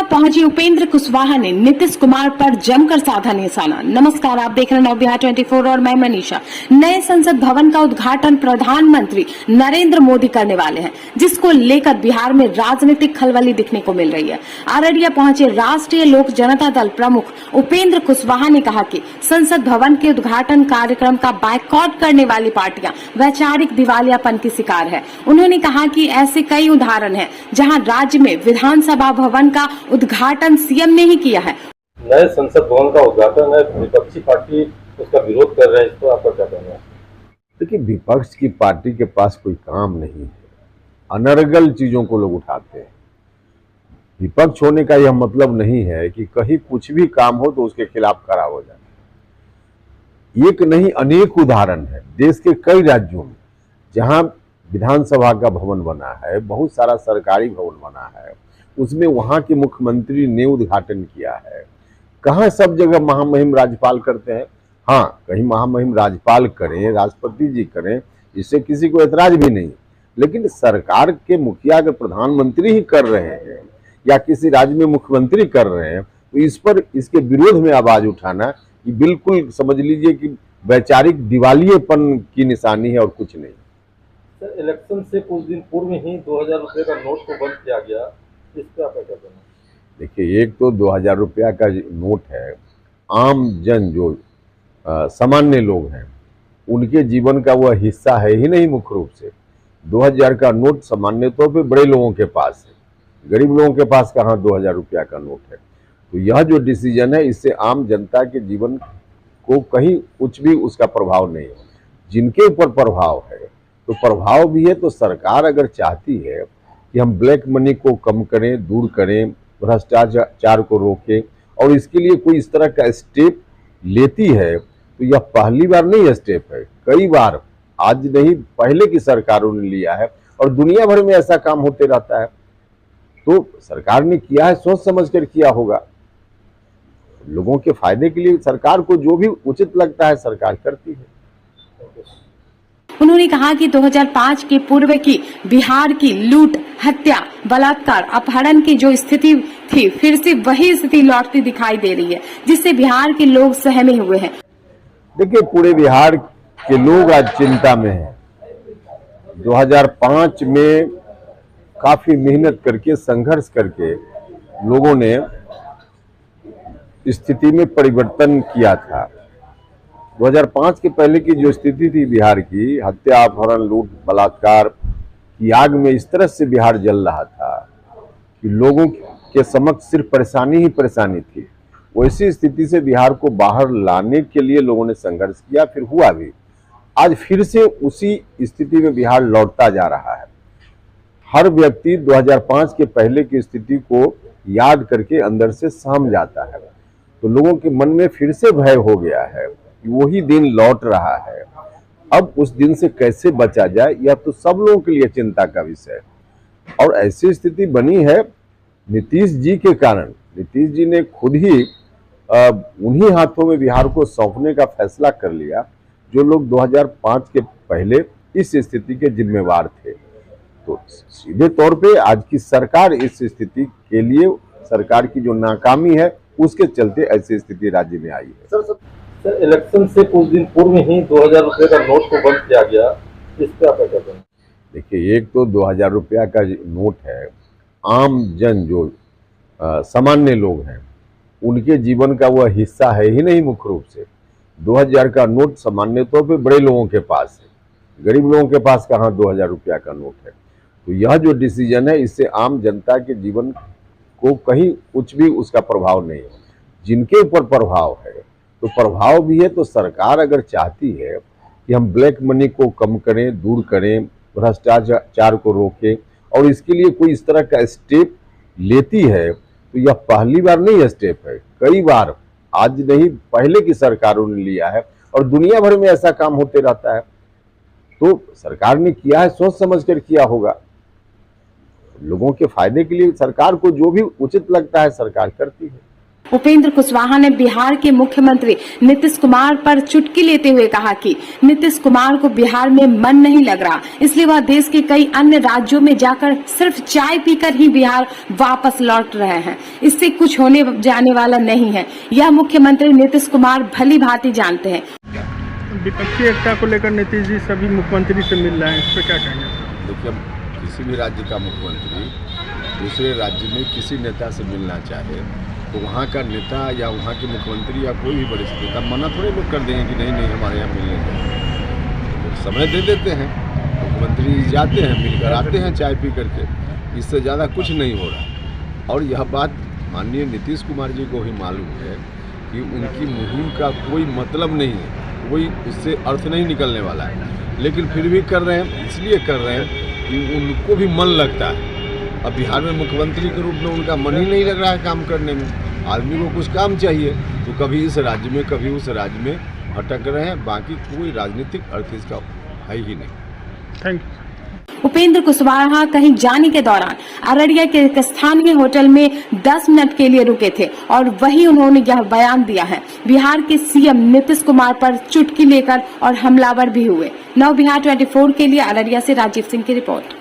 पहुंची उपेंद्र कुशवाहा ने नीतीश कुमार पर जमकर साधा निशाना। नमस्कार, आप देख रहे हैं नवबिहार 24 और मैं मनीषा। नए संसद भवन का उद्घाटन प्रधानमंत्री नरेंद्र मोदी करने वाले हैं, जिसको लेकर बिहार में राजनीतिक खलबली दिखने को मिल रही है। अररिया पहुंचे राष्ट्रीय लोक जनता दल प्रमुख उपेंद्र कुशवाहा ने कहा कि संसद भवन के उद्घाटन कार्यक्रम का बायकॉट करने वाली पार्टियां वैचारिक दिवालियापन की शिकार है। उन्होंने कहा कि ऐसे कई उदाहरण हैं जहां राज्य में विधानसभा भवन का उद्घाटन सीएम ने ही किया है। नए संसद भवन का उद्घाटन है, विपक्षी पार्टी उसका विरोध कर रहे हैं, इस पर आपका क्या कहना है? देखिए, विपक्ष की पार्टी के पास कोई काम नहीं है, अनर्गल चीजों को लोग उठाते हैं। विपक्ष होने का यह मतलब नहीं है कि कहीं कुछ भी काम हो तो उसके खिलाफ खड़ा हो जाए। एक नहीं अनेक उदाहरण है देश के कई राज्यों में जहां विधानसभा का भवन बना है, बहुत सारा सरकारी भवन बना है, उसमें वहां के मुख्यमंत्री ने उद्घाटन किया है। कहाँ सब जगह महामहिम राज्यपाल करते हैं? हाँ, कहीं महामहिम राज्यपाल करें, राष्ट्रपति जी करें, इससे किसी को ऐतराज भी नहीं, लेकिन सरकार के मुखिया अगर प्रधानमंत्री ही कर रहे हैं या किसी राज्य में मुख्यमंत्री कर रहे हैं तो इस पर इसके विरोध में आवाज उठाना ये बिल्कुल समझ लीजिए कि वैचारिक दिवालियेपन की निशानी है और कुछ नहीं। सर, इलेक्शन से कुछ दिन पूर्व ही 2000 रुपये का नोट को बंद किया गया, इस पर आपका क्या कहना है? देखिए, एक तो 2000 रुपया का नोट है, आम जन जो सामान्य लोग हैं उनके जीवन का वह हिस्सा है ही नहीं। मुख्य रूप से 2000 का नोट सामान्य तौर पे बड़े लोगों के पास है, गरीब लोगों के पास कहाँ 2000 रुपया का नोट है। तो यह जो डिसीजन है इससे आम जनता के जीवन को कहीं कुछ भी उसका प्रभाव नहीं है। जिनके ऊपर प्रभाव है तो प्रभाव भी है, तो सरकार अगर चाहती है कि हम ब्लैक मनी को कम करें, दूर करें, भ्रष्टाचार को रोकें और इसके लिए कोई इस तरह का स्टेप लेती है तो यह पहली बार नहीं स्टेप है, कई बार, आज नहीं पहले की सरकारों ने लिया है और दुनिया भर में ऐसा काम होते रहता है। तो सरकार ने किया है, सोच समझ कर किया होगा। लोगों के फायदे के लिए सरकार को जो भी उचित लगता है सरकार करती है। उन्होंने कहा कि 2005 के पूर्व की बिहार की लूट, हत्या, बलात्कार, अपहरण की जो स्थिति थी फिर से वही स्थिति लौटती दिखाई दे रही है, जिससे बिहार के लोग सहमे हुए हैं। देखिए, पूरे बिहार के लोग आज चिंता में हैं। 2005 में काफी मेहनत करके, संघर्ष करके लोगों ने स्थिति में परिवर्तन किया था। 2005 के पहले की जो स्थिति थी बिहार की, हत्या, अपहरण, लूट, बलात्कार की आग में इस तरह से बिहार जल रहा था कि लोगों के समक्ष सिर्फ परेशानी ही परेशानी थी। वैसी स्थिति से बिहार को बाहर लाने के लिए लोगों ने संघर्ष किया, फिर हुआ भी। आज फिर से उसी स्थिति में बिहार लौटता जा रहा है। हर व्यक्ति 2005 के पहले की स्थिति को याद करके अंदर से सहम जाता है। तो लोगों के मन में फिर से भय हो गया है, वही दिन लौट रहा है। अब उस दिन से कैसे बचा जाए यह तो सब लोगों के लिए चिंता का विषय है। और ऐसी स्थिति बनी है नीतीश जी के कारण। नीतीश जी ने खुद ही उन्हीं हाथों में बिहार को सौंपने का फैसला कर लिया जो लोग 2005 के पहले इस स्थिति के जिम्मेवार थे। तो सीधे तौर पे आज की सरकार इस स्थिति के लिए, सरकार की जो नाकामी है उसके चलते ऐसी स्थिति राज्य में आई है। सर, इलेक्शन से कुछ दिन पूर्व ही 2000 रुपये का नोट को बंद किया गया, इस पर आपका क्या कहना है? देखिए, एक तो 2000 रुपया का नोट है, आम जन जो सामान्य लोग हैं उनके जीवन का वह हिस्सा है ही नहीं। मुख्य रूप से 2000 का नोट सामान्य तौर पे बड़े लोगों के पास है, गरीब लोगों के पास कहाँ 2000 रुपया का नोट है। तो यह जो डिसीजन है इससे आम जनता के जीवन को कहीं कुछ भी उसका प्रभाव नहीं है। जिनके ऊपर प्रभाव है तो प्रभाव भी है, तो सरकार अगर चाहती है कि हम ब्लैक मनी को कम करें, दूर करें, भ्रष्टाचार को रोकें और इसके लिए कोई इस तरह का स्टेप लेती है तो यह पहली बार नहीं स्टेप है, कई बार, आज नहीं पहले की सरकारों ने लिया है और दुनिया भर में ऐसा काम होते रहता है। तो सरकार ने किया है, सोच समझ कर किया होगा। लोगों के फायदे के लिए सरकार को जो भी उचित लगता है सरकार करती है। उपेंद्र कुशवाहा ने बिहार के मुख्यमंत्री नीतीश कुमार पर चुटकी लेते हुए कहा कि नीतीश कुमार को बिहार में मन नहीं लग रहा, इसलिए वह देश के कई अन्य राज्यों में जाकर सिर्फ चाय पीकर ही बिहार वापस लौट रहे हैं। इससे कुछ होने जाने वाला नहीं है, यह मुख्यमंत्री नीतीश कुमार भली भांति जानते हैं। विपक्षी एकता को लेकर नीतीश जी सभी मुख्यमंत्री से मिल रहे हैं, इस पर क्या कहेंगे? देखिए, किसी भी राज्य का मुख्यमंत्री दूसरे राज्य में किसी नेता से मिलना चाहे तो वहाँ का नेता या वहाँ के मुख्यमंत्री या कोई भी वरिष्ठ नेता मना थोड़े लोग कर देंगे कि नहीं हमारे यहाँ मिलने दें। लोग समय दे देते हैं, मुख्यमंत्री जाते हैं, मिलकर आते हैं चाय पी करके, इससे ज़्यादा कुछ नहीं हो रहा। और यह बात माननीय नीतीश कुमार जी को ही मालूम है कि उनकी मुहिम का कोई मतलब नहीं है, कोई उससे अर्थ नहीं निकलने वाला है, लेकिन फिर भी कर रहे हैं। इसलिए कर रहे हैं कि उनको भी मन लगता है। अब बिहार में मुख्यमंत्री के रूप में उनका मन ही नहीं लग रहा है काम करने में। आदमी को कुछ काम चाहिए तो कभी इस राज्य में कभी उस राज्य में भटक रहे हैं, बाकी कोई राजनीतिक अर्थ इसका है ही नहीं। Thank you. उपेंद्र कुशवाहा कहीं जाने के दौरान अररिया के एक स्थानीय होटल में 10 मिनट के लिए रुके थे और वही उन्होंने यह बयान दिया है। बिहार के सीएम नीतीश कुमार पर चुटकी लेकर और हमलावर भी हुए। नव बिहार 24 के लिए अररिया से राजीव सिंह की रिपोर्ट।